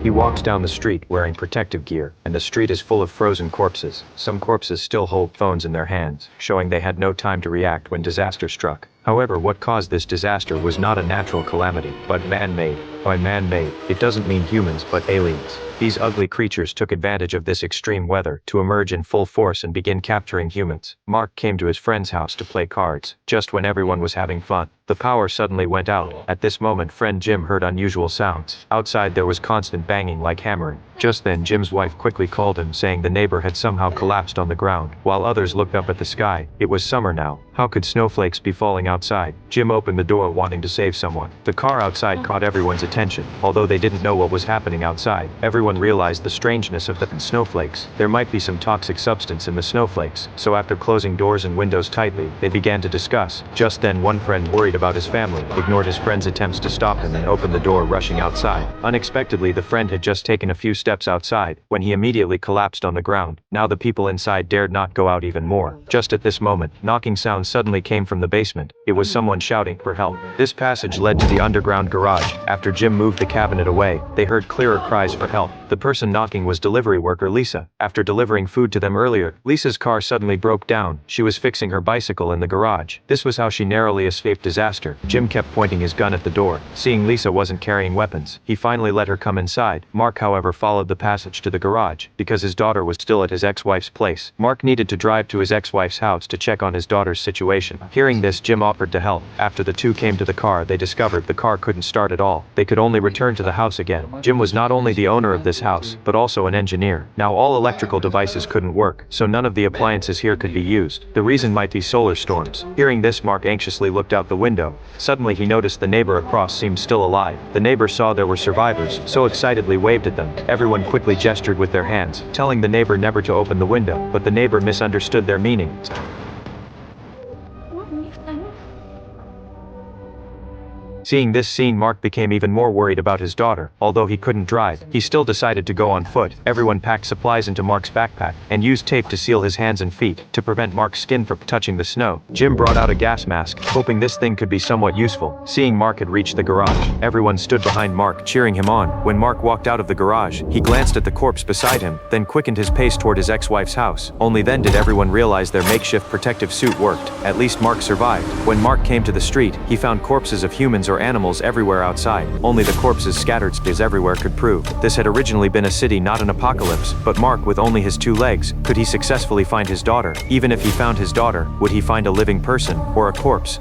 He walks down the street wearing protective gear, and the street is full of frozen corpses. Some corpses still hold phones in their hands, showing they had no time to react when disaster struck. However, what caused this disaster was not a natural calamity, but man-made. By man-made, it doesn't mean humans but aliens. These ugly creatures took advantage of this extreme weather to emerge in full force and begin capturing humans. Mark came to his friend's house to play cards, just when everyone was having fun. The power suddenly went out. At this moment, friend Jim heard unusual sounds. Outside there was constant banging like hammering. Just then Jim's wife quickly called him, saying the neighbor had somehow collapsed on the ground, while others looked up at the sky. It was summer now. How could snowflakes be falling outside? Jim opened the door wanting to save someone. The car outside caught everyone's attention. Although they didn't know what was happening outside, everyone realized the strangeness of the snowflakes. There might be some toxic substance in the snowflakes, so after closing doors and windows tightly, they began to discuss. Just then one friend, worried about his family, ignored his friend's attempts to stop him and opened the door, rushing outside. Unexpectedly, the friend had just taken a few steps outside when he immediately collapsed on the ground. Now the people inside dared not go out even more. Just at this moment, knocking sounds suddenly came from the basement. It was someone shouting for help. This passage led to the underground garage. After Jim moved the cabinet away, they heard clearer cries for help. The person knocking was delivery worker Lisa. After delivering food to them earlier, Lisa's car suddenly broke down. She was fixing her bicycle in the garage. This was how she narrowly escaped disaster. Jim kept pointing his gun at the door. Seeing Lisa wasn't carrying weapons, he finally let her come inside. Mark, however, followed the passage to the garage because his daughter was still at his ex-wife's place. Mark needed to drive to his ex-wife's house to check on his daughter's situation. Hearing this, Jim offered to help. After the two came to the car, they discovered the car couldn't start at all. They could only return to the house again. Jim was not only the owner of this house, but also an engineer. Now all electrical devices couldn't work, so none of the appliances here could be used. The reason might be solar storms. Hearing this, Mark anxiously looked out the window. Suddenly he noticed the neighbor across seemed still alive. The neighbor saw there were survivors, so excitedly waved at them. Everyone quickly gestured with their hands, telling the neighbor never to open the window, but the neighbor misunderstood their meaning. Seeing this scene, Mark became even more worried about his daughter. Although he couldn't drive, he still decided to go on foot. Everyone packed supplies into Mark's backpack and used tape to seal his hands and feet to prevent Mark's skin from touching the snow. Jim brought out a gas mask, hoping this thing could be somewhat useful. Seeing Mark had reached the garage, everyone stood behind Mark, cheering him on. When Mark walked out of the garage, he glanced at the corpse beside him, then quickened his pace toward his ex-wife's house. Only then did everyone realize their makeshift protective suit worked. At least Mark survived. When Mark came to the street, he found corpses of humans or animals everywhere outside. Only the corpses scattered as everywhere could prove this had originally been a city, not an apocalypse. But Mark, with only his 2 legs, could he successfully find his daughter? Even if he found his daughter, would he find a living person or a corpse?